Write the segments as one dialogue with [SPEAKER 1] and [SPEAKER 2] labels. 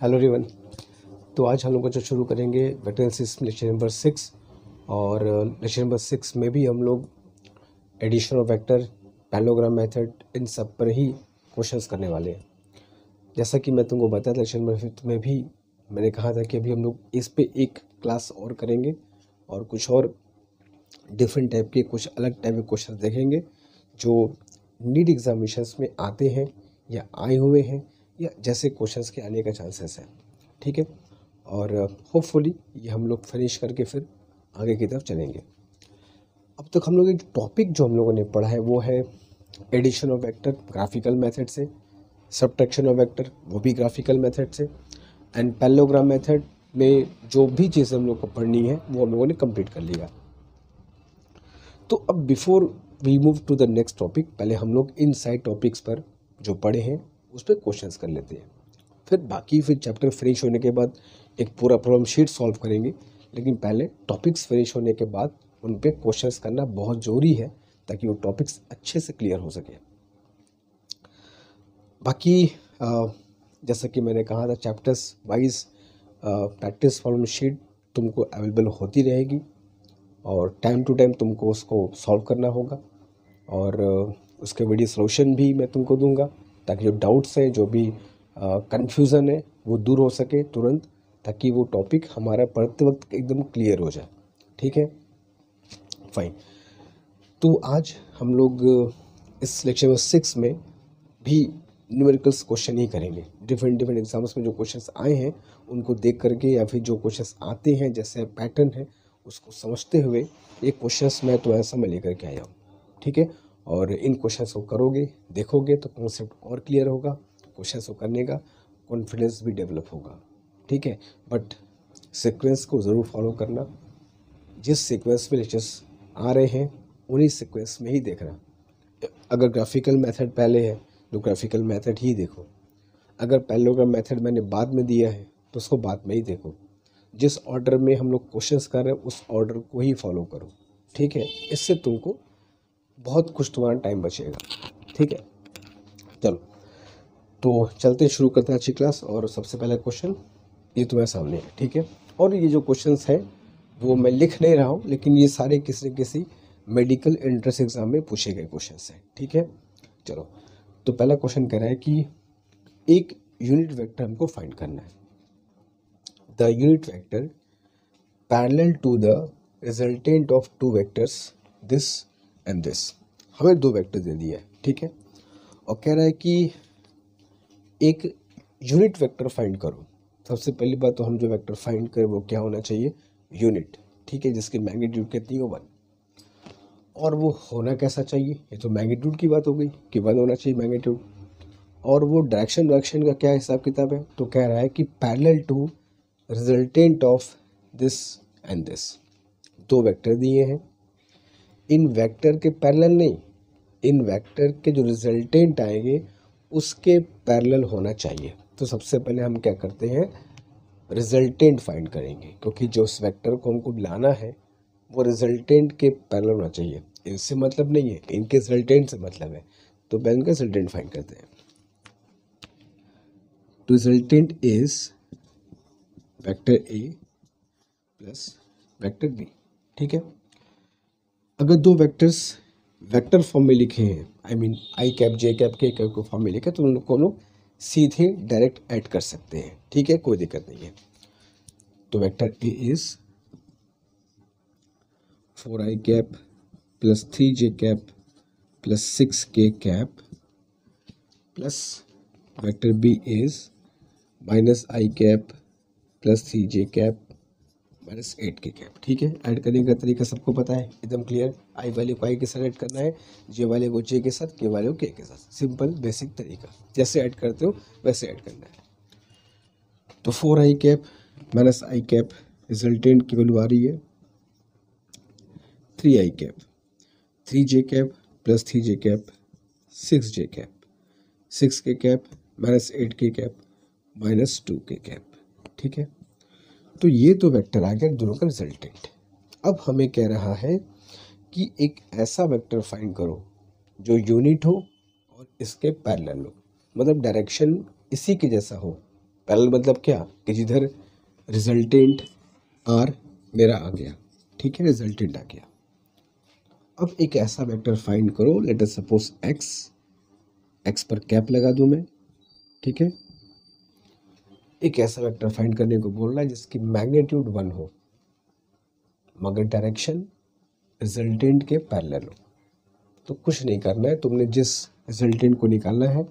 [SPEAKER 1] Hello everyone. तो आज हम लोग जो शुरू करेंगे वेक्टर एनालिसिस लेक्चर नंबर 6 और लेक्चर नंबर 6 में भी हम लोग addition of vector, parallelogram method, इन सब पर ही क्वेश्चंस करने वाले हैं। जैसा कि मैं तुमको बताया था लेक्चर नंबर 5 में भी मैंने कहा था कि अभी हम लोग इस पे एक क्लास और करेंगे और कुछ और डिफरेंट टाइप के, कुछ अलग टाइप के क्वेश्चन देखेंगे जो नीट एग्जामिनेशंस में आते हैं या आए हुए हैं या जैसे क्वेश्चंस के आने का चांसेस है। ठीक है, और होपफुली ये हम लोग फिनिश करके फिर आगे की तरफ चलेंगे। अब तक हम लोग एक टॉपिक जो हम लोगों ने पढ़ा है वो है addition of vector graphical method से, सब्ट्रैक्शन ऑफ वेक्टर वो भी ग्राफिकल मेथड से, एंड पैरेललोग्राम मेथड में जो भी चीज़ हम लोग को पढ़नी है वो हम लोगों ने कंप्लीट कर लिया। तो अब before we move to the next topic, पहले हम लोग इन साइड टॉपिक्स पर जो पढ़े हैं उस पर क्वेश्चंस कर लेते हैं। फिर चैप्टर फिनिश होने के बाद एक पूरा प्रॉब्लम शीट सॉल्व करेंगे, लेकिन पहले टॉपिक्स फिनिश होने के बाद उन पे क्वेश्चंस करना बहुत ज़रूरी है ताकि वो टॉपिक्स अच्छे से क्लियर हो सके। बाकी जैसा कि मैंने कहा था, chapters wise practice problem sheet तुमको अवेलेबल होती रहेगी और टाइम टू टाइम तुमको उसको सॉल्व करना होगा और उसके वीडियो सॉल्यूशन भी मैं तुमको दूंगा ताकि जो डाउट्स हैं, जो भी कन्फ्यूज़न है वो दूर हो सके तुरंत, ताकि वो टॉपिक हमारा पढ़ते वक्त एकदम क्लियर हो जाए। ठीक है, फाइन। तो आज हम लोग इस लेक्चर नंबर 6 में भी न्यूमेरिकल्स क्वेश्चन ही करेंगे। डिफरेंट एग्जाम्स में जो क्वेश्चंस आए हैं उनको देख करके या फिर जो क्वेश्चंस आते हैं जैसे पैटर्न है उसको समझते हुए ये क्वेश्चंस मैं तुम्हारे सामने लेकर के आया हूँ। ठीक है, और इन क्वेश्चंस को करोगे, देखोगे तो कॉन्सेप्ट और क्लियर होगा, क्वेश्चंस को करने का कॉन्फिडेंस भी डेवलप होगा। ठीक है, बट सीक्वेंस को ज़रूर फॉलो करना। जिस सीक्वेंस में लेक्चर्स आ रहे हैं उन्हीं सीक्वेंस में ही देखना। अगर ग्राफिकल मेथड पहले है तो ग्राफिकल मेथड ही देखो, अगर पैरेललोग्राम मेथड मैंने बाद में दिया है तो उसको बाद में ही देखो। जिस ऑर्डर में हम लोग क्वेश्चंस कर रहे हैं उस ऑर्डर को ही फॉलो करो। ठीक है, इससे तुमको बहुत कुछ तुम्हारा टाइम बचेगा। ठीक है, चलो तो चलते शुरू करते हैं अच्छी क्लास। और सबसे पहला क्वेश्चन ये तुम्हारे सामने है। ठीक है, और ये जो क्वेश्चंस हैं वो मैं लिख नहीं रहा हूँ, लेकिन ये सारे किसी न किसी मेडिकल एंट्रेंस एग्जाम में पूछे गए क्वेश्चंस हैं। ठीक है, चलो तो पहला क्वेश्चन कह रहा है कि एक यूनिट वेक्टर हमको फाइंड करना है। The unit vector parallel to the resultant of two vectors this and this. हमें दो वेक्टर दे दिया है। ठीक है, और कह रहा है कि एक यूनिट वेक्टर फाइंड करो। सबसे पहली बात तो हम जो वेक्टर फाइंड करें वो क्या होना चाहिए, यूनिट। ठीक है, जिसकी मैग्नीट्यूड कितनी हो, 1। और वो होना कैसा चाहिए, ये तो मैग्नीट्यूड की बात हो गई कि 1 होना चाहिए मैग्नीट्यूड। और वो डायरेक्शन का क्या हिसाब किताब है, तो कह रहा है कि parallel to resultant of this and this. दो वेक्टर दिए हैं, इन वेक्टर के पैरेलल नहीं, इन वेक्टर के जो रिजल्टेंट आएंगे उसके पैरेलल होना चाहिए। तो सबसे पहले हम क्या करते हैं, रिजल्टेंट फाइंड करेंगे, क्योंकि जो उस वेक्टर को हमको लाना है वो रिजल्टेंट के पैरेलल होना चाहिए। इनसे मतलब नहीं है, इनके रिजल्टेंट से मतलब है। तो पहले इनका रिजल्टेंट फाइंड करते हैं। तो resultant is vector A plus vector B. ठीक है, अगर दो वेक्टर्स वेक्टर फॉर्म में लिखे हैं, I mean I cap j cap के कैप को फॉर्म में लिखे, तो उन लोग को लोग सीधे डायरेक्ट ऐड कर सकते हैं। ठीक है, कोई दिक्कत नहीं है। तो vector A is 4i cap plus 3j cap plus 6k cap plus vector B is minus i cap plus 3j cap minus 8k cap. ठीक है, ऐड करने का तरीका सबको पता है, एकदम क्लियर। आई वाले को आई के साथ ऐड करना है, जे वाले को जे के साथ, के वाले को के के साथ। सिंपल बेसिक तरीका, जैसे ऐड करते हो वैसे ऐड करना है। तो 4i cap minus i cap, resultant की वैल्यू आ रही है 3i cap, 3j cap plus 3j cap 6j cap, 6k cap minus 8k cap minus 2k cap. ठीक है, तो ये तो वेक्टर आ गया दोनों का रिजल्टेंट। अब हमें कह रहा है कि एक ऐसा वेक्टर फाइंड करो जो यूनिट हो और इसके पैरेलल हो, मतलब डायरेक्शन इसी के जैसा हो। पैरेलल मतलब क्या कि जिधर रिजल्टेंट आर मेरा आ गया, ठीक है, रिजल्टेंट आ गया। अब एक ऐसा वेक्टर फाइंड करो, लेट अस सपोज एक्स पर कैप लगा दूं मैं, ठीक है। एक ऐसा वेक्टर फाइंड करने को बोल रहा है जिसकी मैग्नीट्यूड 1 हो मगर डायरेक्शन रिजल्टेंट के पैरेलल हो। तो कुछ नहीं करना है, तुमने जिस रिजल्टेंट को निकालना है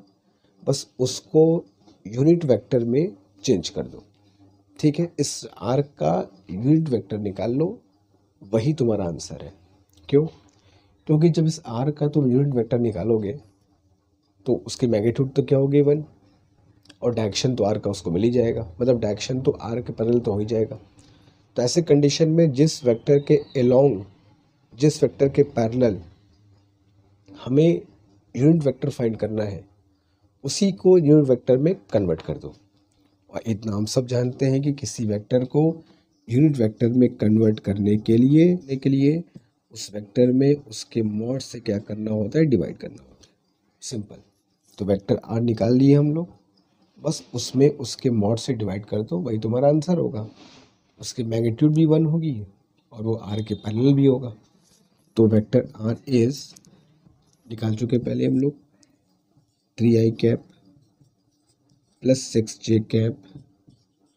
[SPEAKER 1] बस उसको यूनिट वेक्टर में चेंज कर दो, ठीक है। इस आर का यूनिट वेक्टर निकाल लो, वही तुम्हारा आंसर है। क्यों? क्योंकि जब इस आर का तुम यूनिट वेक्टर निकालोगे तो उसकी मैग्नीट्यूड तो क्या होगी 1, और डायरेक्शन तो आर का उसको मिल ही जाएगा, मतलब डायरेक्शन तो आर के पैरेलल तो हो ही जाएगा। तो ऐसे कंडीशन में जिस वेक्टर के अलोंग, जिस वेक्टर के पैरेलल हमें यूनिट वेक्टर फाइंड करना है उसी को यूनिट वेक्टर में कन्वर्ट कर दो। और इतना हम सब जानते हैं कि किसी वेक्टर को यूनिट वेक्टर में कन्वर्ट करने के लिए उस वेक्टर में उसके मॉड से क्या करना होता है, डिवाइड करना होता है, सिंपल। तो वेक्टर आर निकाल लिए हम लोग, बस उसमें उसके मॉड से डिवाइड कर दो, वही तुम्हारा आंसर होगा। उसकी मैग्नीट्यूड भी 1 होगी और वो आर के पैरेलल भी होगा। तो वेक्टर आर इज, निकाल चुके पहले हम लोग, 3i cap plus 6j cap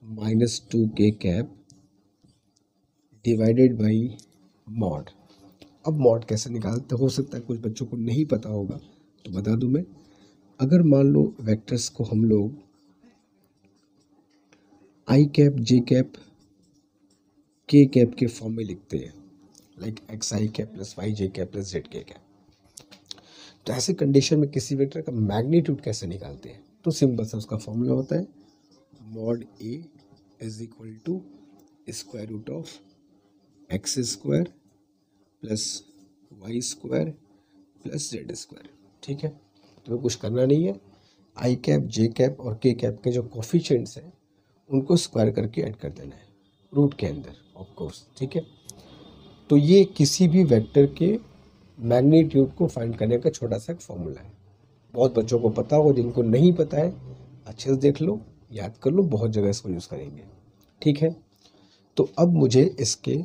[SPEAKER 1] minus 2k cap divided by mod. अब मॉड कैसे निकालते, हो सकता है कुछ बच्चों को नहीं पता होगा तो बता दूं मैं। अगर मान लो वेक्टर्स को हम लोग आई कैप जे कैप के कैप के फॉर्म में लिखते हैं, लाइक एक्स आई कैप प्लस वाई जे कैप प्लस जेड के कैप, तो ऐसे कंडीशन में किसी वेक्टर का मैग्नीट्यूड कैसे निकालते हैं? तो सिंपल सा उसका फॉर्मूला होता है mod A is equal to square root of x square plus Y square plus Z square, ठीक है। तो कुछ करना नहीं है, आई कैप जे कैप और के कैप के जो कोफिशिएंट्स हैं उनको स्क्वायर करके ऐड कर देना है रूट के अंदर, ऑफ कोर्स, ठीक है। तो ये किसी भी वेक्टर के मैग्नीट्यूड को फाइंड करने का छोटा सा फॉर्मूला है। बहुत बच्चों को पता हो, जिनको नहीं पता है अच्छे से देख लो, याद कर लो, बहुत जगह इसको यूज़ करेंगे, ठीक है। तो अब मुझे इसके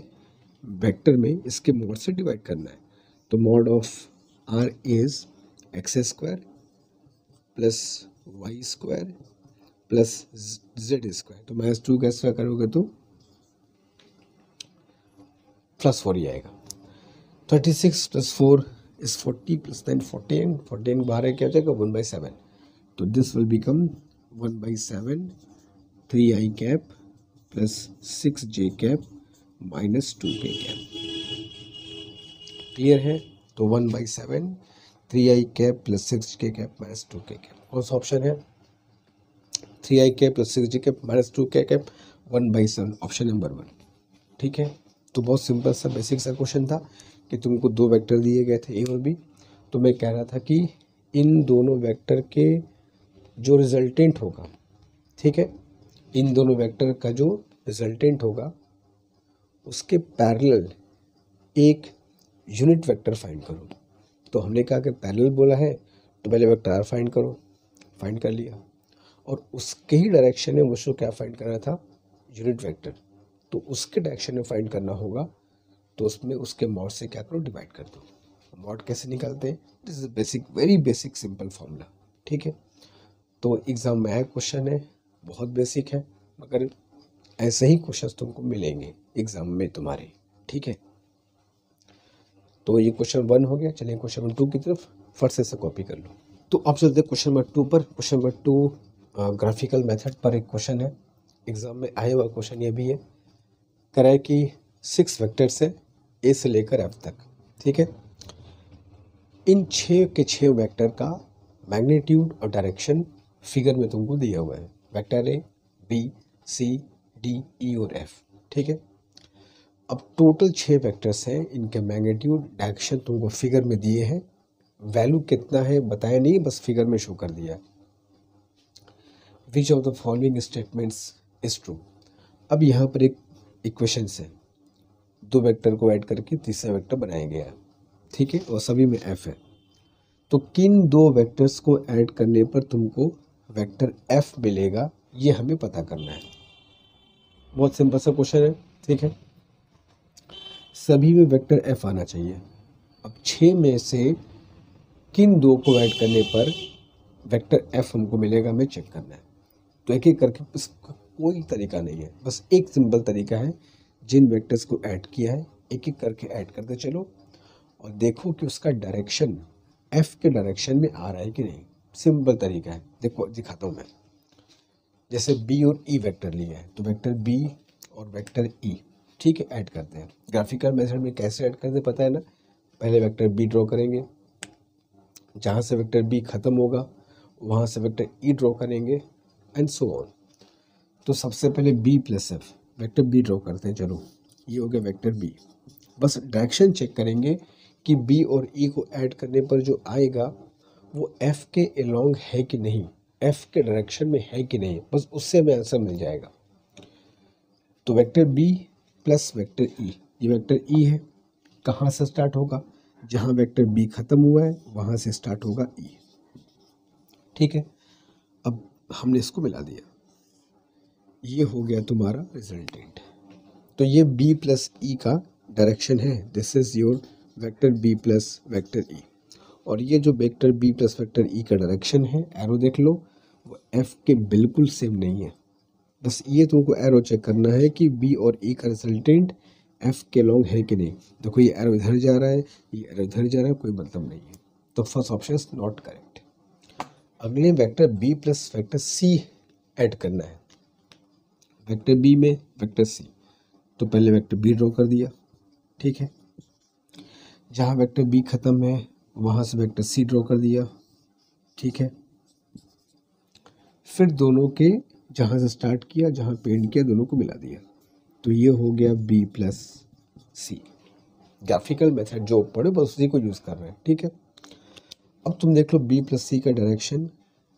[SPEAKER 1] वेक्टर में इसके मॉड से डिवाइड करना है। तो mod of R is x square plus Y square plus Z square. तो -2 कैसे करोगे तो +4 ही आएगा। 36 प्लस 4 इज 40 प्लस 9 14, 14 बाहर क्या हो जाएगा 1/7। तो this will become 1/7 3i cap plus 6j cap minus 2k cap. Clear है? तो 1/7 3i cap plus 6j cap minus 2k cap. कौन सा ऑप्शन है? 3i cap plus 6j cap minus 2k cap 1/7, option number 1, ठीक है। तो बहुत simple सा बेसिक सा क्वेश्चन था कि तुमको 2 वेक्टर दिए गए थे ए और बी। तो मैं कह रहा था कि इन दोनों वेक्टर के जो रिजल्टेंट होगा, ठीक है, इन दोनों वेक्टर का जो रिजल्टेंट होगा उसके पैरेलल एक यूनिट वेक्टर फाइंड करो। तो हमने कहा कि पैरेलल बोला है तो पहले वेक्टर आर फाइंड करो, फाइंड कर लिया, और उसके ही डायरेक्शन में मुझको क्या फाइंड करना था, यूनिट वेक्टर। तो उसके डायरेक्शन में फाइंड करना होगा तो उसमें उसके मॉड से क्या करो, डिवाइड कर दो। मॉड कैसे निकालते हैं? This is basic, very basic simple formula, ठीक है। तो एग्जाम में आया क्वेश्चन है, बहुत बेसिक है, मगर ऐसे ही क्वेश्चंस तुमको मिलेंगे एग्जाम में तुम्हारे, ठीक है। तो ये क्वेश्चन 1 हो गया। चलिए क्वेश्चन नंबर 2 की तरफ फर्स्ट से कॉपी कर लो। तो अब चलते हैं क्वेश्चन नंबर 2 पर। क्वेश्चन नंबर 2 ग्राफिकल मेथड पर एक क्वेश्चन है, एग्जाम में आया हुआ क्वेश्चन ये भी है। कह रहा है कि 6 वेक्टर्स है ए से लेकर एफ तक, ठीक है। इन 6 के 6 वेक्टर का मैग्नीट्यूड और डायरेक्शन फिगर में तुमको दिया हुआ है। Vector A, B, C, D, E और एफ, ठीक है। अब टोटल 6 वेक्टर्स हैं, इनके मैग्नीट्यूड डायरेक्शन तुमको फिगर में दिए हैं। वैल्यू कितना है बताया नहीं, बस फिगर में शो कर दिया। Which of the following statements is true. अब यहाँ पर एक इक्वेशन है, 2 वेक्टर को ऐड करके तीसरा वेक्टर बनाया गया है, ठीक है, और सभी में एफ है। तो किन 2 वेक्टर्स को ऐड करने पर तुमको वेक्टर एफ मिलेगा ये हमें पता करना है। बहुत सिंपल सा क्वेश्चन है, ठीक है। सभी में वेक्टर एफ आना चाहिए। अब 6 में से किन दो को ऐड करने पर वेक्टर एफ हमको मिलेगा, हमें चेक करना है। तो एक एक करके, इसका कोई तरीका नहीं है, बस एक सिंपल तरीका है। जिन वेक्टर्स को ऐड किया है एक एक करके ऐड करते चलो और देखो कि उसका डायरेक्शन एफ के डायरेक्शन में आ रहा है कि नहीं। सिंपल तरीका है, देखो दिखाता हूँ मैं। जैसे बी और ई वेक्टर लिया है, तो वेक्टर बी और वेक्टर ई, ठीक है, ऐड करते हैं। ग्राफिकल मेथड में कैसे ऐड करते हैं पता है ना। पहले वेक्टर बी ड्रॉ करेंगे, जहाँ से वेक्टर बी खत्म होगा वहाँ से वेक्टर ई ड्रॉ करेंगे एंड सो ऑन। तो सबसे पहले B plus F, vector B draw करते हैं। चलो ये हो गया वेक्टर बी। बस डायरेक्शन चेक करेंगे कि बी और ई को ऐड करने पर जो आएगा वो एफ के अलोंग है कि नहीं, एफ के डायरेक्शन में है कि नहीं, बस उससे हमें आंसर मिल जाएगा। तो vector B plus vector E, ये वेक्टर ई है, कहाँ से स्टार्ट होगा, जहाँ वेक्टर बी खत्म हुआ है वहाँ से स्टार्ट होगा ई, ठीक है। अब हमने इसको मिला दिया, ये हो गया तुम्हारा रिजल्टेंट। तो ये b प्लस ई का डायरेक्शन है, this is your vector b plus vector ई। और ये जो वेक्टर b प्लस वेक्टर ई का डायरेक्शन है, एरो देख लो, वो f के बिल्कुल सेम नहीं है। बस ये तुमको एरो चेक करना है कि b और e का रिजल्टेंट f के लॉन्ग है कि नहीं। देखो ये एरो इधर जा रहा है, ये एरो इधर जा रहा है, कोई मतलब नहीं है। तो first option is not correct. अगले vector b plus vector c add करना है, वेक्टर b में वेक्टर c। तो पहले वेक्टर बी ड्रॉ कर दिया, ठीक है। जहाँ वेक्टर बी खत्म है वहाँ से वेक्टर सी ड्रॉ कर दिया, ठीक है। फिर दोनों के जहाँ से स्टार्ट किया, जहाँ पे एंड किया, दोनों को मिला दिया। तो ये हो गया बी प्लस सी। ग्राफिकल मेथड जो पढ़े बस उसी को यूज़ कर रहे हैं, ठीक है। अब तुम देख लो बी प्लस सी का डायरेक्शन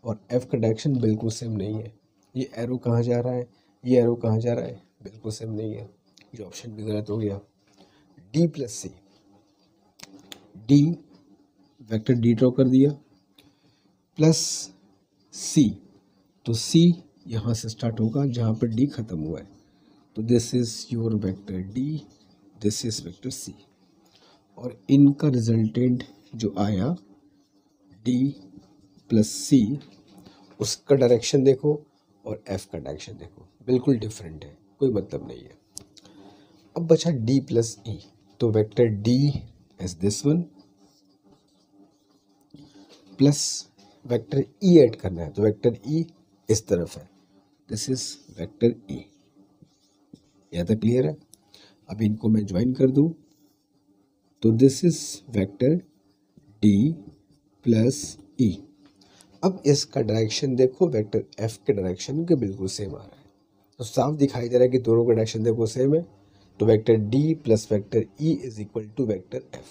[SPEAKER 1] और एफ का डायरेक्शन बिल्कुल सेम नहीं है। ये एरो कहाँ जा रहा है, ये एरो कहाँ जा रहा है, बिल्कुल सेम नहीं है। ये ऑप्शन भी गलत हो गया। डी प्लस सी, डी वेक्टर डी ड्रॉ कर दिया प्लस सी, तो सी यहाँ से स्टार्ट होगा जहाँ पर डी खत्म हुआ है। तो this is your vector D, this is vector C. और इनका रिजल्टेंट जो आया डी प्लस सी, उसका डायरेक्शन देखो और एफ का डायरेक्शन देखो, बिल्कुल डिफरेंट है, कोई मतलब नहीं है। अब बचा डी प्लस ई, तो vector D is this one plus vector E add करना है। तो वेक्टर ई इस तरफ है, दिस इज वेक्टर ई। यहाँ तक क्लियर है। अब इनको मैं ज्वाइन कर दूँ तो this is vector D plus E. अब इसका डायरेक्शन देखो वेक्टर एफ के डायरेक्शन के बिल्कुल सेम आ रहा है, तो साफ दिखाई दे रहा है कि दोनों का डायरेक्शन देखो सेम है। तो vector D plus vector E is equal to vector F,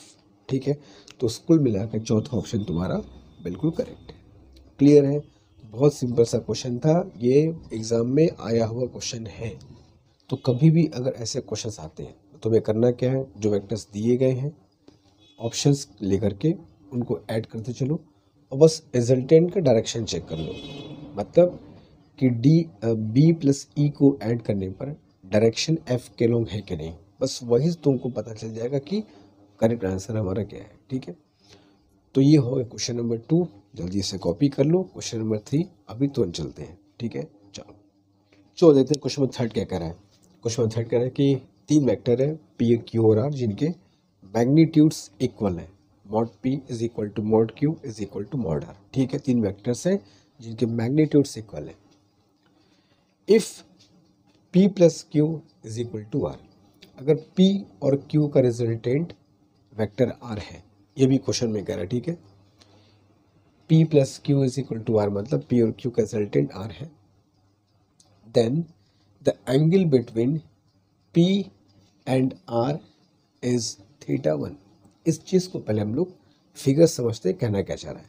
[SPEAKER 1] ठीक है। तो कुल मिलाकर चौथा ऑप्शन तुम्हारा बिल्कुल करेक्ट है। क्लियर है, बहुत सिंपल सा क्वेश्चन था, ये एग्ज़ाम में आया हुआ क्वेश्चन है। तो कभी भी अगर ऐसे क्वेश्चंस आते हैं तो तुम्हें करना क्या है, जो वेक्टर्स दिए गए हैं ऑप्शंस लेकर के उनको ऐड करते चलो और बस रिजल्टेंट का डायरेक्शन चेक कर लो। मतलब कि बी प्लस ई को ऐड करने पर डायरेक्शन एफ के लॉन्ग है कि नहीं, बस वही तुमको पता चल जाएगा कि करेक्ट आंसर हमारा क्या है, ठीक है। तो ये हो गया क्वेश्चन नंबर 2, जल्दी से कॉपी कर लो। क्वेश्चन नंबर 3 अभी तुरंत चलते हैं, ठीक है। चलो देखते हैं क्वेश्चन नंबर 3 क्या कह रहा है। क्वेश्चन नंबर 3 कह रहा है कि 3 वेक्टर है पी क्यू और आर जिनके मैग्नीट्यूड्स इक्वल है, mod P is equal to mod Q is equal to mod R, ठीक है। 3 वेक्टर्स हैं जिनके मैग्नीट्यूड्स इक्वल है। If p plus Q is equal to R, अगर p और q का रिजल्टेंट वेक्टर r है, ये भी क्वेश्चन में कह रहा है, ठीक है। p plus Q is equal to R मतलब p और q का रिजल्टेंट r है। Then the angle between p and r is θ1। इस चीज़ को पहले हम लोग फिगर समझते कहना क्या चाह रहा है।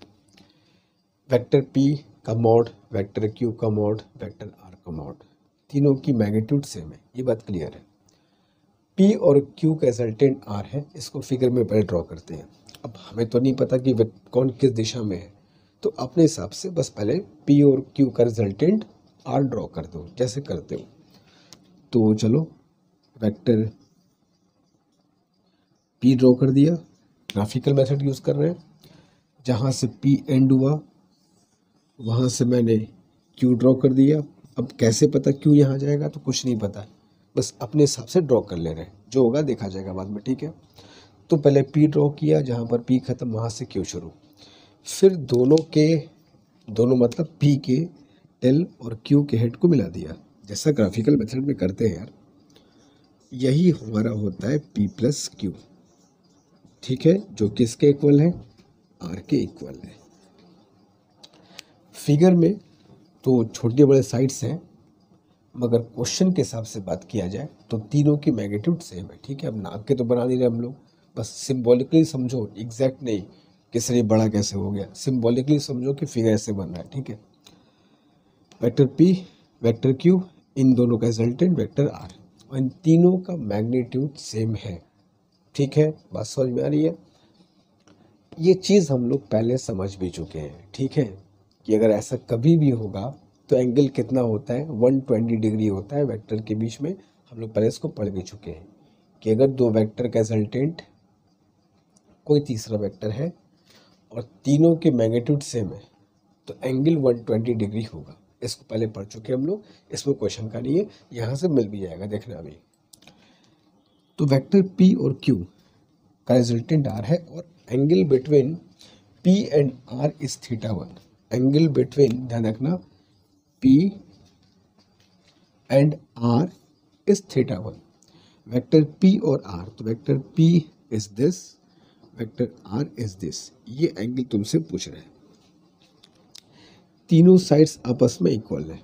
[SPEAKER 1] वेक्टर p का मॉड, वेक्टर q का मॉड, वेक्टर r का मॉड, तीनों की मैग्नीट्यूड सेम है, ये बात क्लियर है। p और q का रिजल्टेंट r है, इसको फिगर में पहले ड्रॉ करते हैं। अब हमें तो नहीं पता कि कौन किस दिशा में है, तो अपने हिसाब से बस पहले p और q का रिजल्टेंट आर ड्रॉ कर दो जैसे करते हो। तो चलो वेक्टर पी ड्रॉ कर दिया, ग्राफिकल मेथड यूज़ कर रहे हैं। जहाँ से पी एंड हुआ वहाँ से मैंने क्यू ड्रॉ कर दिया। अब कैसे पता क्यू यहाँ जाएगा, तो कुछ नहीं पता, बस अपने हिसाब से ड्रॉ कर ले रहे हैं, जो होगा देखा जाएगा बाद में, ठीक है। तो पहले पी ड्रॉ किया, जहाँ पर पी खत्म वहाँ से क्यू शुरू। फिर दोनों मतलब पी के टेल और क्यू के हेड को मिला दिया, जैसा ग्राफिकल मेथड में करते हैं यार। यही हमारा होता है पी प्लस क्यू, ठीक है, जो किसके इक्वल है, आर के इक्वल है। फिगर में तो छोटे बड़े साइड्स हैं, मगर क्वेश्चन के हिसाब से बात किया जाए तो तीनों की मैग्नीट्यूड सेम है, ठीक है। अब नाप के तो बना नहीं रहे हम लोग, बस सिंबॉलिकली समझो, एग्जैक्ट नहीं किस लिए बड़ा कैसे हो गया, सिंबॉलिकली समझो कि फिगर ऐसे बन रहा है, ठीक है। वेक्टर पी वेक्टर क्यू, इन दोनों का रिजल्टेंट वेक्टर आर, और इन तीनों का मैग्नीट्यूड सेम है, ठीक है। बात समझ में आ रही है। ये चीज़ हम लोग पहले समझ भी चुके हैं, ठीक है, कि अगर ऐसा कभी भी होगा तो एंगल कितना होता है, 120 डिग्री होता है वेक्टर के बीच में। हम लोग पहले इसको पढ़ भी चुके हैं कि अगर दो वेक्टर का रिजल्टेंट कोई तीसरा वेक्टर है और तीनों के मैग्नीट्यूड सेम है तो एंगल 120 डिग्री होगा। इसको पहले पढ़ चुके हम लोग, इसमें क्वेश्चन का नहीं है, यहाँ से मिल भी जाएगा, देखना अभी। तो वेक्टर पी और क्यू का रिजल्टेंट आर है और angle between P and R is θ1। Angle between, ध्यान रखना, P and R is θ1। Vector P और आर, तो vector P is this, vector R is this, ये एंगल तुमसे पूछ रहे हैं। तीनों साइड्स आपस में इक्वल है,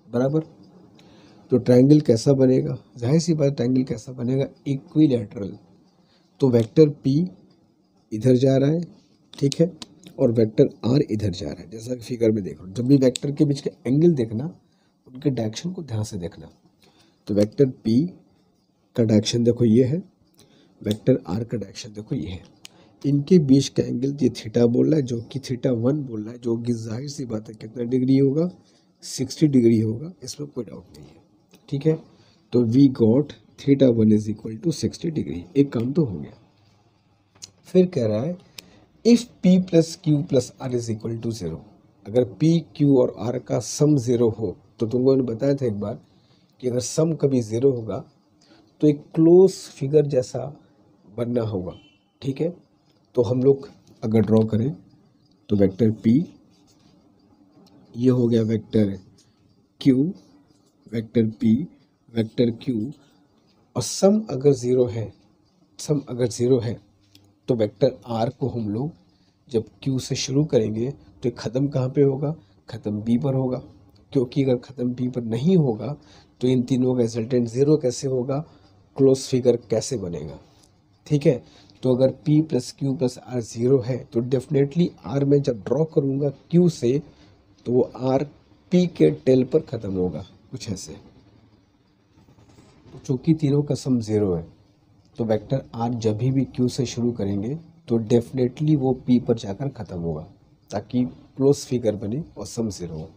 [SPEAKER 1] बराबर। तो ट्रायंगल कैसा बनेगा, जाहिर सी बात, ट्रायंगल कैसा बनेगा, इक्विलैटरल। तो वेक्टर पी इधर जा रहा है, ठीक है, और वेक्टर आर इधर जा रहा है, जैसा कि फिगर में देखो। जब भी वेक्टर के बीच के एंगल देखना, उनके डायरेक्शन को ध्यान से देखना। तो वेक्टर पी का डायरेक्शन देखो ये है, वेक्टर आर का डायरेक्शन देखो ये है। इनके बीच का एंगल ये थीटा बोल रहा है, जो कि θ1 बोल रहा है, जो कि जाहिर सी बात है कितना डिग्री होगा, 60 डिग्री होगा, इसमें कोई डाउट नहीं है, ठीक है। तो we got θ1 is equal to 60 degree, एक काम तो हो गया। फिर कह रहा है if P plus Q plus R is equal to 0, अगर P Q और R का सम 0 हो, तो तुमको मैंने बताया था एक बार कि अगर सम कभी 0 होगा तो एक क्लोज फिगर जैसा बनना होगा, ठीक है। तो हम लोग अगर ड्रॉ करें तो वेक्टर P, ये हो गया vector Q, vector P, vector Q, और सम अगर 0 है तो वेक्टर R को हम लोग जब Q से शुरू करेंगे तो ये ख़त्म कहाँ पे होगा, ख़त्म B पर होगा, क्योंकि अगर ख़त्म B पर नहीं होगा तो इन तीनों का रिजल्टेंट 0 कैसे होगा, क्लोज फिगर कैसे बनेगा, ठीक है। तो अगर P plus Q plus R 0 है तो डेफिनेटली R में जब ड्रॉ करूँगा Q से तो वो R P के टेल पर ख़त्म होगा, कुछ ऐसे। तो चूँकि तीनों का सम 0 है तो वेक्टर आर जब भी क्यू से शुरू करेंगे तो डेफिनेटली वो पी पर जाकर ख़त्म होगा, ताकि क्लोज फिगर बने और सम 0 हो।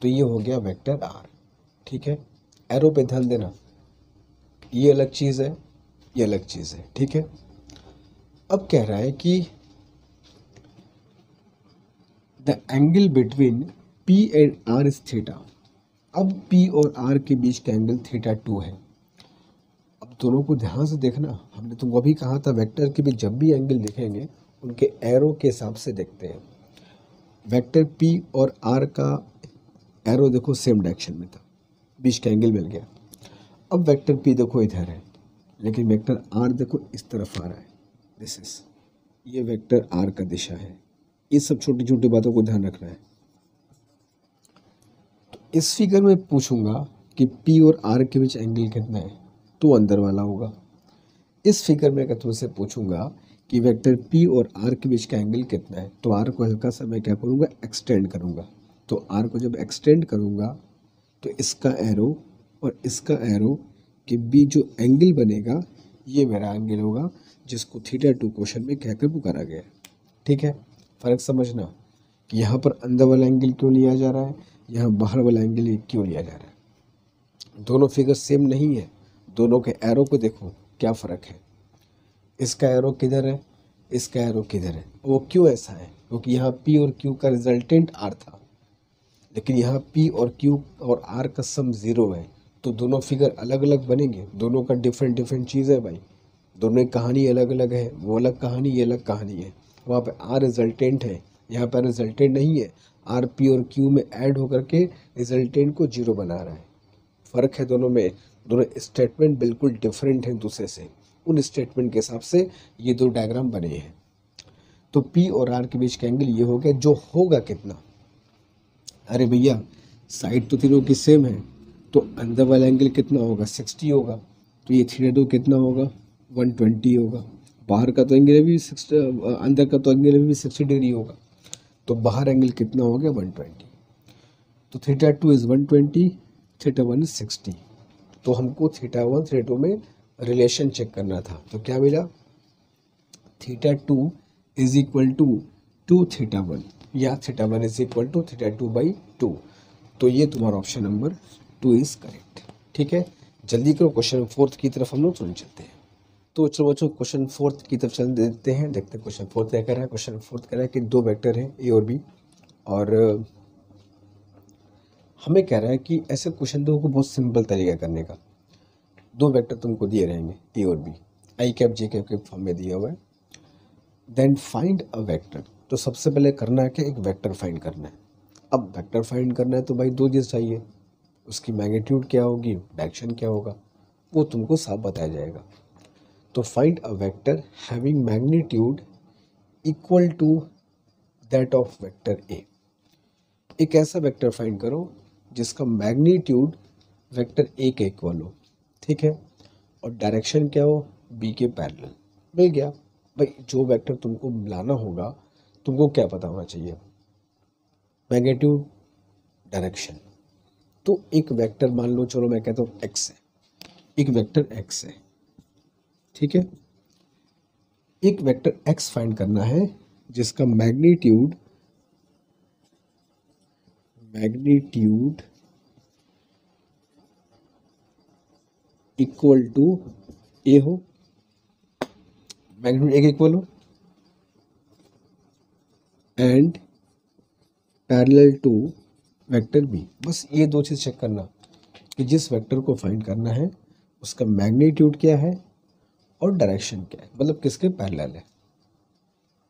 [SPEAKER 1] तो ये हो गया वेक्टर आर, ठीक है। एरो पे ध्यान देना, ये अलग चीज़ है, ये अलग चीज़ है, ठीक है। अब कह रहा है कि the angle between P and R is theta. अब पी और आर के बीच का एंगल θ2 है। अब दोनों को ध्यान से देखना, हमने तुमको अभी कहा था वेक्टर के भी जब भी एंगल देखेंगे उनके एरो के हिसाब से देखते हैं। वेक्टर पी और आर का एरो देखो सेम डायरेक्शन में था, बीच का एंगल मिल गया। अब वेक्टर पी देखो इधर है, लेकिन वेक्टर आर देखो इस तरफ आ रहा है, दिस इज, ये वेक्टर आर का दिशा है। इस सब छोटी छोटी बातों को ध्यान रखना है। तो इस फिगर में पूछूंगा कि पी और आर के बीच एंगल कितना है, तो अंदर वाला होगा। इस फिगर में अगर तुमसे पूछूंगा कि वेक्टर पी और आर के बीच का एंगल कितना है, तो आर को हल्का सा मैं क्या करूँगा, एक्सटेंड करूँगा। तो आर को जब एक्सटेंड करूँगा तो इसका एरो और इसका एरो के बीच जो एंगल बनेगा ये मेरा एंगल होगा, जिसको θ2 क्वेश्चन में कहकर पुकारा गया है, ठीक है। फ़र्क समझना कि यहाँ पर अंदर वाला एंगल क्यों लिया जा रहा है, यहाँ बाहर वाला एंगल ये क्यों लिया जा रहा है? दोनों फिगर सेम नहीं है, दोनों के एरो को देखो क्या फ़र्क है। इसका एरो किधर है, इसका एरो किधर है। वो क्यों ऐसा है? क्योंकि यहाँ P और Q का रिजल्टेंट R था, लेकिन यहाँ P और Q और R का सम 0 है, तो दोनों फिगर अलग अलग बनेंगे। दोनों का डिफरेंट डिफरेंट चीज़ है भाई, दोनों की कहानी अलग अलग है। वो अलग कहानी, ये अलग कहानी है। वहाँ पे R रिजल्टेंट है, यहाँ पर रिजल्टेंट नहीं है। R P और Q में ऐड होकर के रिजल्टेंट को 0 बना रहा है। फ़र्क है दोनों में, दोनों स्टेटमेंट बिल्कुल डिफरेंट हैं दूसरे से। उन स्टेटमेंट के हिसाब से ये दो डायग्राम बने हैं। तो P और R के बीच का एंगल ये हो गया, जो होगा कितना। अरे भैया साइड तो तीनों की सेम है, तो अंदर वाला एंगल कितना होगा, 60 होगा। तो ये θ2 कितना होगा, 120 होगा। बाहर का तो एंगल भी 60, अंदर का तो एंगल भी 60 डिग्री होगा। तो बाहर एंगल कितना हो गया, 120। तो θ2 इज़ 120, θ1 इज़ 60। तो हमको θ1 θ2 में रिलेशन चेक करना था। तो क्या मिला, θ2 इज इक्वल टू 2θ1 या θ1 इज इक्वल टू θ2/2। तो ये तुम्हारा ऑप्शन नंबर 2 इज़ करेक्ट। ठीक है, जल्दी करो, क्वेश्चन 4 की तरफ हम लोग चलते हैं। तो चलो बच्चों क्वेश्चन 4 की तरफ चल देते हैं। देखते हैं क्वेश्चन 4 क्या कह रहा है। क्वेश्चन 4 कह रहा है कि दो वेक्टर हैं ए और बी, और हमें कह रहा है कि ऐसे क्वेश्चन दो को बहुत सिंपल तरीका करने का। दो वेक्टर तुमको दिए रहेंगे ए और B, i cap j cap के फॉर्म में दिया हुआ है। Then find a vector. तो सबसे पहले करना है कि एक वेक्टर फाइंड करना है। अब वेक्टर फाइंड करना है तो भाई दो चीज़ चाहिए, उसकी मैग्नीट्यूड क्या होगी, डायरेक्शन क्या होगा, वो तुमको साफ बताया जाएगा। तो find a vector having magnitude equal to that of vector A. एक ऐसा वेक्टर फाइंड करो जिसका मैग्नीट्यूड वेक्टर ए के इक्वल हो, ठीक है, और डायरेक्शन क्या हो, बी के पैरेलल। मिल गया भाई। जो वेक्टर तुमको मिलाना होगा, तुमको क्या पता होना चाहिए, मैग्नीट्यूड, डायरेक्शन। तो एक वेक्टर मान लो, चलो मैं कहता हूँ एक्स है, एक वेक्टर एक्स है, ठीक है। एक वेक्टर एक्स फाइंड करना है जिसका मैग्नीट्यूड इक्वल टू ए हो, मैग्नीट्यूड ए के इक्वल हो, and parallel to vector B. बस ये दो चीज़ चेक करना कि जिस वेक्टर को फाइंड करना है उसका मैग्नीट्यूड क्या है और डायरेक्शन क्या है, मतलब किसके पैरेलल है।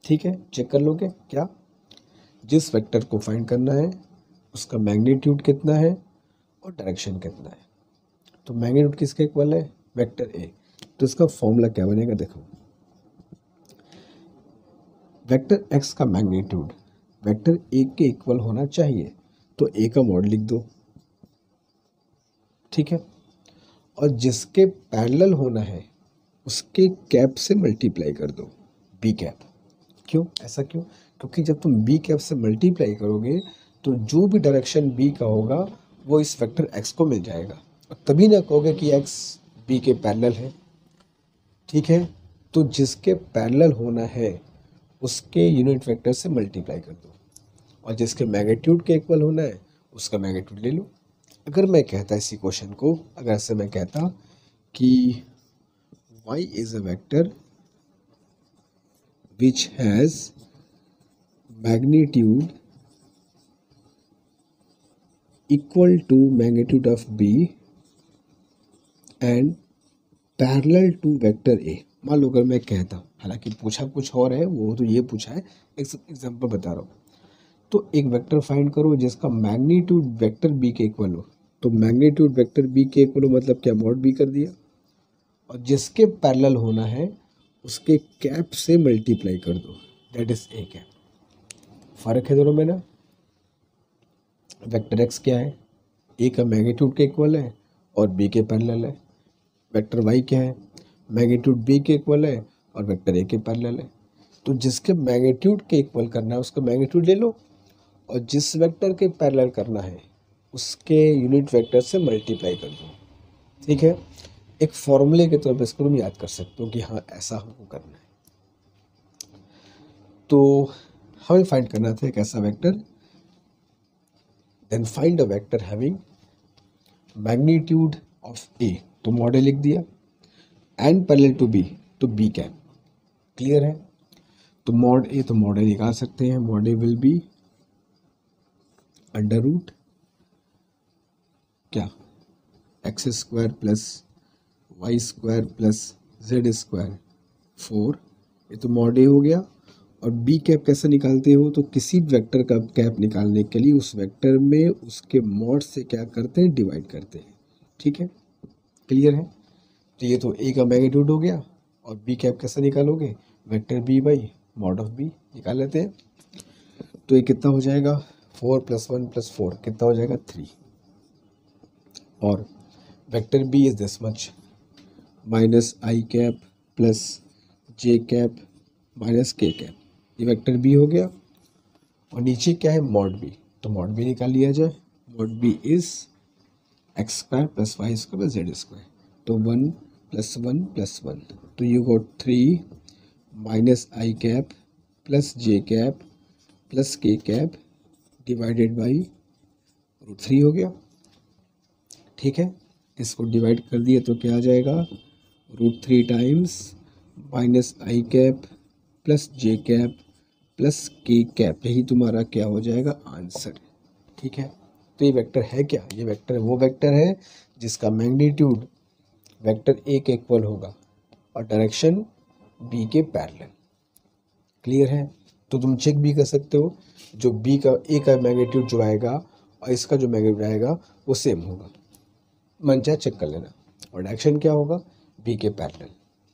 [SPEAKER 1] ठीक है, चेक कर लोगे क्या, जिस वेक्टर को फाइंड करना है उसका मैग्नीट्यूड कितना है और डायरेक्शन कितना है। तो मैग्नीट्यूड किसके इक्वल है, वेक्टर ए। तो इसका फॉर्मूला क्या बनेगा, देखो, वेक्टर एक्स का मैग्नीट्यूड वेक्टर ए के इक्वल होना चाहिए, तो ए का मॉड लिख दो, ठीक है, और जिसके पैरेलल होना है उसके कैप से मल्टीप्लाई कर दो, बी कैप। क्यों, ऐसा क्यों, क्योंकि जब तुम बी कैप से मल्टीप्लाई करोगे तो जो भी डायरेक्शन बी का होगा वो इस वेक्टर एक्स को मिल जाएगा, और तभी ना कहोगे कि एक्स बी के पैरेलल है। ठीक है, तो जिसके पैरेलल होना है उसके यूनिट वेक्टर से मल्टीप्लाई कर दो, और जिसके मैग्नीट्यूड के इक्वल होना है उसका मैग्नीट्यूड ले लो। अगर मैं कहता इसी क्वेश्चन को, अगर ऐसे मैं कहता कि y is a vector which has magnitude equal to magnitude of b and parallel to vector a। मान लो अगर मैं कहता, हालांकि पूछा कुछ और है, वो तो ये पूछा है, एक एग्जांपल बता रहा हूँ। तो एक वेक्टर फाइंड करो जिसका मैग्नीट्यूड वेक्टर बी के इक्वल हो। तो मैग्नीट्यूड वेक्टर बी के इक्वल हो मतलब क्या, मॉड बी कर दिया, और जिसके पैरेलल होना है उसके कैप से मल्टीप्लाई कर दो, दैट इज ए कैप। फर्क है दोनों में ना, वेक्टर एक्स क्या है, ए का मैग्नीट्यूड के इक्वल है और बी के पैरेलल है। वेक्टर वाई क्या है, मैग्नीट्यूड बी के इक्वल है और वेक्टर ए के पैरेलल है। तो जिसके मैग्नीट्यूड के इक्वल करना है उसका मैग्नीट्यूड ले लो, और जिस वेक्टर के पैरेलल करना है उसके यूनिट वेक्टर से मल्टीप्लाई कर दो। ठीक है, एक फॉर्मूले के तौर पर इसको तुम याद कर सकते हो कि हाँ ऐसा हमको करना है। तो हमें फाइंड करना था एक ऐसा vector then find a vector having magnitude of A, तो मॉड ए लिख दिया, एंड पैरेलल टू बी, तो बी कैप। क्लियर है? तो मॉड ए, तो मॉड ए निकाल सकते हैं, mod A will be under root क्या, X square plus Y square plus Z square 4, ये तो मॉड ए हो गया। और बी कैप कैसे निकालते हो, तो किसी वेक्टर का कैप निकालने के लिए उस वेक्टर में उसके मॉड से क्या करते हैं, डिवाइड करते हैं। ठीक है, क्लियर है? तो ये तो ए का मैग्नीट्यूड हो गया, और बी कैप कैसे निकालोगे, vector B by mod of B निकाल लेते हैं। तो ये कितना हो जाएगा, 4 + 1 + 4 कितना हो जाएगा, 3। और vector B is this much, minus i cap plus j cap minus k cap, ये वेक्टर बी हो गया। और नीचे क्या है, मॉड बी, तो मॉड बी निकाल लिया जाए। Mod B is x square plus Y square plus Z square, तो 1 + 1 + 1, तो you got 3 minus i cap plus j cap plus k cap divided by √3 हो गया। ठीक है, इसको डिवाइड कर दिए तो क्या आ जाएगा, √3 times minus i cap plus j cap plus k cap, यही तुम्हारा क्या हो जाएगा, आंसर। ठीक है, तो ये वेक्टर है क्या, ये वेक्टर वो वेक्टर है जिसका मैग्नीट्यूड वेक्टर ए के इक्वल होगा और डायरेक्शन बी के पैरेलल। क्लियर है? तो तुम चेक भी कर सकते हो, जो बी का ए का मैग्नीट्यूड जो आएगा और इसका जो मैग्नीट्यूड आएगा वो सेम होगा, मन चाहे चेक कर लेना। और डायरेक्शन क्या होगा, बी के पैरेलल।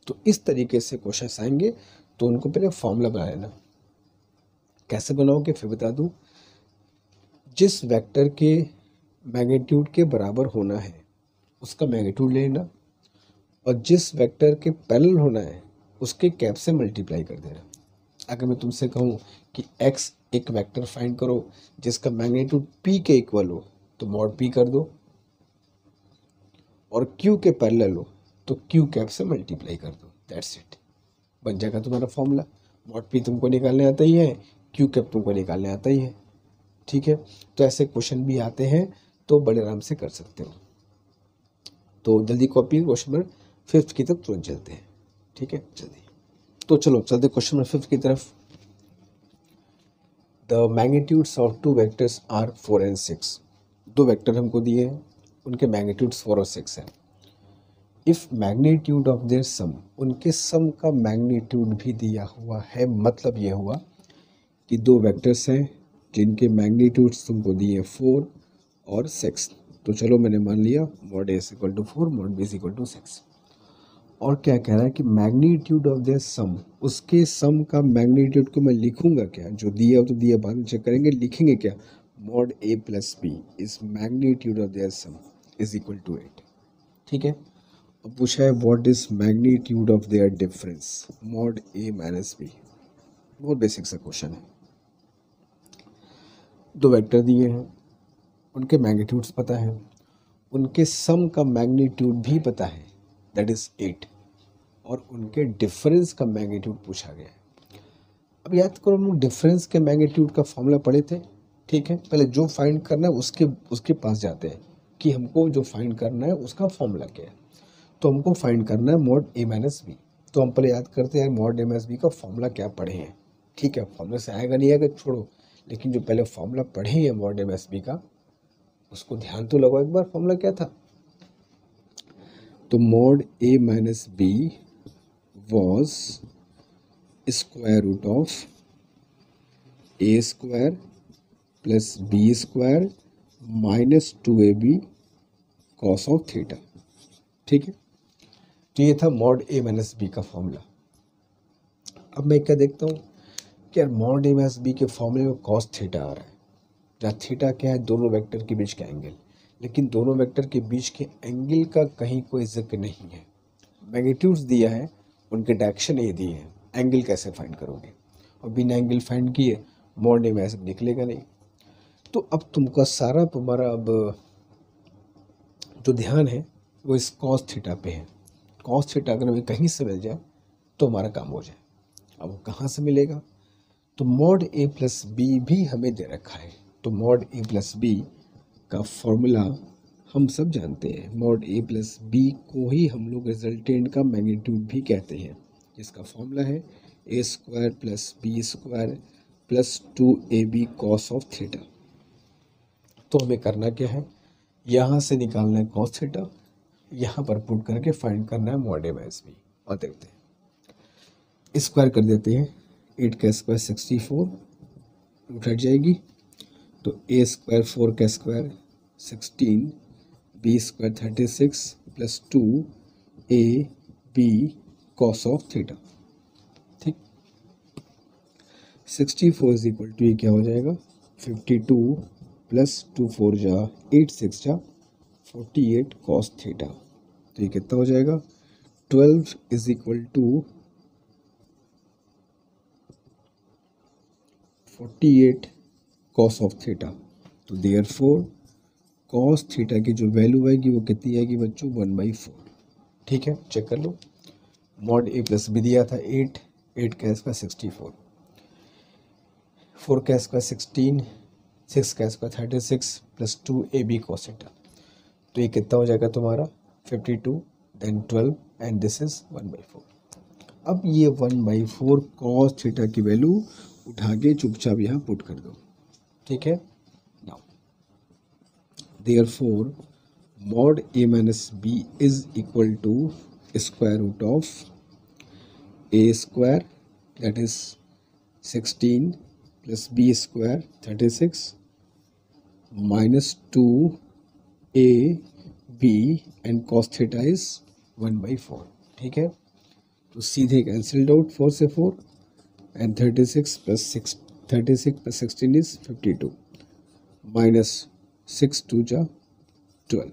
[SPEAKER 1] तो इस तरीके से क्वेश्चन आएंगे, तो उनको पहले फॉर्मूला बना लेना। कैसे बनाओगे फिर बता दूं, जिस वेक्टर के मैग्नीट्यूड के बराबर होना है उसका मैग्नीट्यूड लेना, और जिस वेक्टर के पैरेलल होना है उसके कैप से मल्टीप्लाई कर देना। अगर मैं तुमसे कहूँ कि x एक वेक्टर फाइंड करो जिसका मैग्नीट्यूड p के इक्वल हो, तो मॉड p कर दो, और q के पैरेलल हो तो q कैप से मल्टीप्लाई कर दो, दैट्स इट, बन जाएगा तुम्हारा फॉर्मूला। मॉड p तुमको निकालने आता ही है, q कैप तुमको निकालने आता ही है। ठीक है, तो ऐसे क्वेश्चन भी आते हैं, तो बड़े आराम से कर सकते हो। तो जल्दी कॉपी क्वेश्चन नंबर 5 की तरफ तुरंत चलते हैं। ठीक है, जल्दी, तो चलो चलते क्वेश्चन नंबर 5 की तरफ। The magnitudes of 2 vectors are 4 and 6। दो वेक्टर हमको दिए हैं, उनके मैग्नीट्यूड्स 4 और 6 हैं। इफ़ मैग्नीट्यूड ऑफ देयर सम, उनके सम का मैग्नीट्यूड भी दिया हुआ है, मतलब ये हुआ कि दो वेक्टर्स हैं जिनके मैग्नीट्यूड्स तुमको दिए 4 और 6। तो चलो मैंने मान लिया मॉड ए = 4, मॉड बी = 6। और क्या कह रहा है कि मैग्नीट्यूड ऑफ देयर सम, उसके सम का मैग्नीट्यूड को मैं लिखूंगा क्या, जो दिया हो तो दिया, बाद में चेक करेंगे, लिखेंगे क्या, mod A plus B is magnitude of their sum is equal to 8। ठीक है, अब पूछा है what is magnitude of their difference, mod A minus B. बहुत बेसिक सा क्वेश्चन है। दो वेक्टर दिए हैं, उनके मैग्नीट्यूड्स पता है, उनके सम का मैग्नीट्यूड भी पता है, दैट इज 8, और उनके डिफरेंस का मैग्नीट्यूड पूछा गया है। अब याद करो, हम लोग डिफरेंस के मैग्नीट्यूड का फॉर्मूला पढ़े थे। ठीक है, पहले जो फाइंड करना है उसके पास जाते हैं कि हमको जो फाइंड करना है उसका फॉर्मूला क्या है। तो हमको फाइंड करना है मॉड ए माइनस बी, तो हम पहले याद करते हैं मॉड ए माइनस बी का फॉर्मूला क्या पढ़े हैं। ठीक है, फॉर्मूला से आएगा नहीं आएगा छोड़ो, लेकिन जो पहले फॉर्मूला पढ़े हैं मॉड ए माइनस बी का, उसको ध्यान तो लगाओ एक बार, फॉर्मूला क्या था। तो mod A minus B was square root of A square plus B square minus 2ab cos of theta. ठीक है, तो ये था मॉड ए माइनस बी का फॉर्मूला। अब मैं क्या देखता हूँ कि यार मॉड ए माइनस बी के फॉर्मूले में कॉस थीटा आ रहा है, जहाँ थीटा क्या है, दोनों वेक्टर के बीच का एंगल, लेकिन दोनों वेक्टर के बीच के एंगल का कहीं कोई जिक्र नहीं है। मैग्नीट्यूड्स दिया है, उनके डायरेक्शन ये दिए हैं, एंगल कैसे फाइंड करोगे, और बिना एंगल फाइंड किए मॉड ए माइनस बी निकलेगा नहीं। तो अब तुमका सारा तुम्हारा अब जो ध्यान है वो इस कॉस थीटा पे है। कॉस थीटा अगर हमें कहीं से मिल जाए तो हमारा काम हो जाए। अब वो कहाँ से मिलेगा, तो मॉड ए प्लस बी भी हमें दे रखा है, तो मॉड ए प्लस बी का फॉर्मूला हम सब जानते हैं, मॉड ए प्लस बी को ही हम लोग रिजल्टेंट का मैग्नीट्यूड भी कहते हैं, जिसका फॉर्मूला है A square plus B square plus 2ab cos of theta. तो हमें करना क्या है, यहाँ से निकालना है कॉस थीटा, यहाँ पर पुट करके फाइंड करना है मॉड ए माइनस बी। और देखते हैं, स्क्वायर कर देते हैं, 8 का स्क्वायर 64 रूट हट जाएगी, तो ए स्क्वायर 4 का square 16 B square 36 plus 2ab cos of theta. ठीक, 64 इज इक्वल टू ये क्या हो जाएगा 52 प्लस 2 4 जा 8 6 जा 48 कॉस थीटा। तो ये कितना हो जाएगा 12 is equal to 48 cos of theta. तो देयरफॉर कॉस थीटा की जो वैल्यू आएगी वो कितनी आएगी बच्चों 1/4। ठीक है, चेक कर लो, मॉड ए प्लस बी दिया था 8 का स्क्वायर 64, 4 का स्क्वायर 16, 6 का square 36 plus 2ab cos theta. तो ये कितना हो जाएगा तुम्हारा 52 देन 12 एंड दिस इज 1/4। अब ये 1/4 कॉस थीटा की वैल्यू उठा के चुपचाप यहाँ पुट कर दो। ठीक है, now therefore mod A minus B is equal to square root of A square that is 16 plus B square 36 minus 2ab and cos theta is 1/4। ठीक है, तो सीधे कैंसिल्ड आउट 4 से 4 एंड 36 प्लस 16 इज 52 माइनस 6 2 जा 12,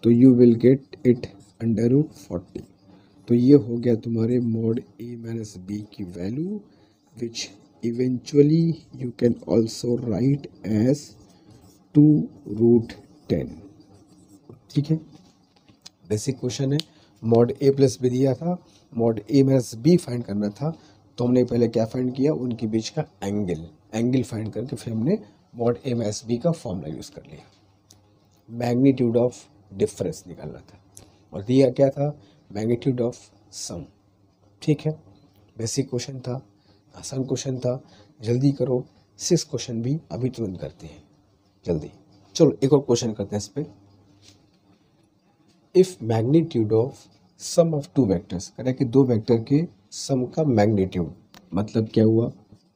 [SPEAKER 1] तो you will get it under root 40। तो ये हो गया तुम्हारे मॉड ए माइनस बी की value which eventually you can also write as 2√10। ठीक है, बेसिक क्वेश्चन है, मॉड ए प्लस बी दिया था, mod A minus B find करना था, तो हमने पहले क्या फाइंड किया, उनके बीच का एंगल फाइंड करके फिर हमने मॉड ए माइनस बी का फॉर्मूला यूज़ कर लिया, मैग्नीट्यूड ऑफ डिफरेंस निकालना था, और दिया क्या था मैग्नीट्यूड ऑफ सम। ठीक है, बेसिक क्वेश्चन था, आसान क्वेश्चन था, जल्दी करो, 6 क्वेश्चन भी अभी तुरंत करते हैं जल्दी। चलो एक और क्वेश्चन करते हैं इस पर, if magnitude of sum of 2 vectors, कह रहा है कि 2 वेक्टर के सम का मैग्नीट्यूड, मतलब क्या हुआ,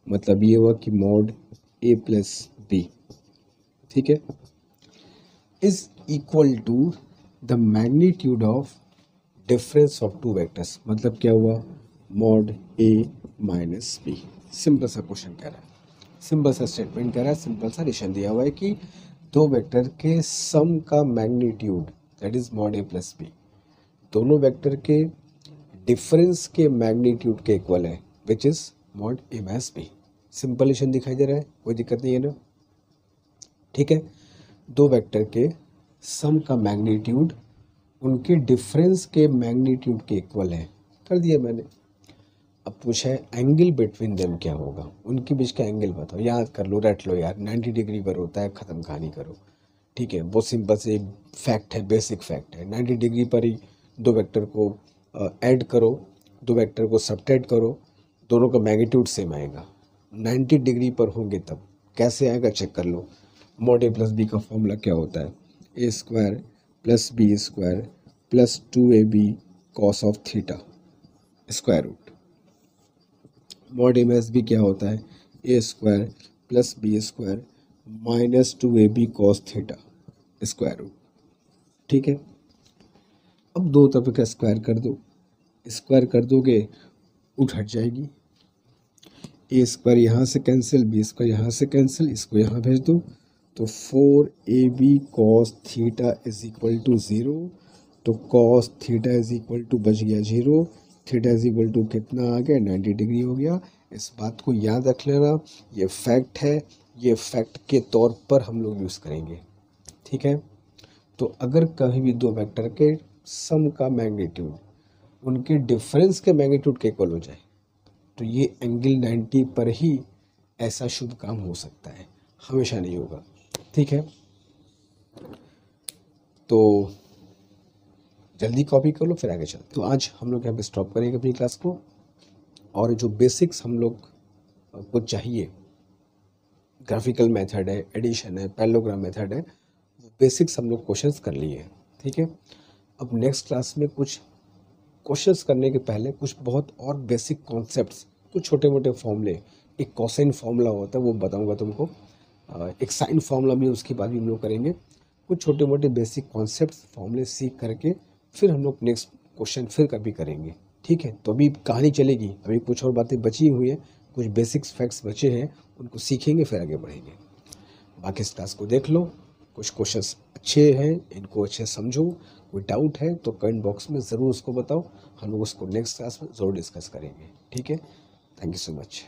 [SPEAKER 1] मतलब ये हुआ कि मॉड ए प्लस बी, ठीक है, is equal to the magnitude of difference of 2 vectors, मतलब क्या हुआ mod A minus B. Simple सा क्वेश्चन कह रहा है, सिंपल सा स्टेटमेंट कह रहा है, सिंपल सा रिलेशन दिया हुआ है कि 2 वेक्टर के सम का magnitude that is mod A plus B, दोनों वेक्टर के डिफरेंस के मैग्नीट्यूड के इक्वल है which is mod A minus B. Simple relation दिखाई दे रहा है, कोई दिक्कत नहीं है ना। ठीक है, 2 वेक्टर के सम का मैग्नीट्यूड उनके डिफरेंस के मैग्नीट्यूड के इक्वल है, कर दिया मैंने। अब पूछा है एंगल बिटवीन देम क्या होगा, उनके बीच का एंगल बताओ, याद कर लो, रट लो यार, 90 डिग्री पर होता है, ख़त्म कहानी करो। ठीक है, बहुत सिंपल से फैक्ट है, बेसिक फैक्ट है, 90 डिग्री पर ही 2 वेक्टर को ऐड करो, 2 वेक्टर को सब्ट्रैक्ट करो, दोनों का मैग्नीट्यूड सेम आएगा। 90 डिग्री पर होंगे तब कैसे आएगा, चेक कर लो। मॉड ए प्लस बी का फॉर्मूला क्या होता है, A square plus B square plus 2ab cos of theta square root. Mod A minus B क्या होता है, A square plus B square minus 2ab cos theta square root. ठीक है, अब दो तरफ का स्क्वायर कर दो, स्क्वायर कर दोगे उठ हट जाएगी, ए स्क्वायर यहाँ से कैंसिल, बी स्क्वायर यहाँ से कैंसिल, इसको यहाँ भेज दो, तो 4ab cos theta is equal to 0, तो cos theta is equal to बच गया 0, थीटा इज इक्वल टू कितना आ गया 90 डिग्री हो गया। इस बात को याद रख लेना, ये फैक्ट है, ये फैक्ट के तौर पर हम लोग यूज़ करेंगे। ठीक है, तो अगर कभी भी 2 वेक्टर के सम का मैग्नीट्यूड उनके डिफरेंस के मैग्नीट्यूड के इक्वल हो जाए तो ये एंगल 90 पर ही ऐसा शुभ काम हो सकता है, हमेशा नहीं होगा। ठीक है, तो जल्दी कॉपी कर लो, फिर आगे चलते। तो आज हम लोग यहाँ पे स्टॉप करेंगे अपनी क्लास को, और जो बेसिक्स हम लोग को चाहिए, ग्राफिकल मेथड है, एडिशन है, पैरेललोग्राम मेथड है, वो बेसिक्स हम लोग क्वेश्चंस कर लिए हैं, ठीक है। अब नेक्स्ट क्लास में कुछ क्वेश्चंस करने के पहले कुछ बहुत और बेसिक कॉन्सेप्ट्स, कुछ छोटे मोटे फॉर्मूले, एक कोसाइन फार्मूला होता है वो बताऊंगा तुमको, एक साइन फार्मूला भी उसके बाद भी हम लोग करेंगे। कुछ छोटे मोटे बेसिक कॉन्सेप्ट्स फॉर्मूले सीख करके फिर हम लोग नेक्स्ट क्वेश्चन फिर कभी करेंगे, ठीक है। तो अभी कहानी चलेगी, अभी कुछ और बातें बची हुई हैं, कुछ बेसिक्स फैक्ट्स बचे हैं, उनको सीखेंगे फिर आगे बढ़ेंगे। बाकी इस क्लास को देख लो, कुछ क्वेश्चंस अच्छे हैं, इनको अच्छे समझो, कोई डाउट है तो कमेंट बॉक्स में ज़रूर उसको बताओ, हम लोग उसको नेक्स्ट क्लास में ज़रूर डिस्कस करेंगे, ठीक है। Thank you so much.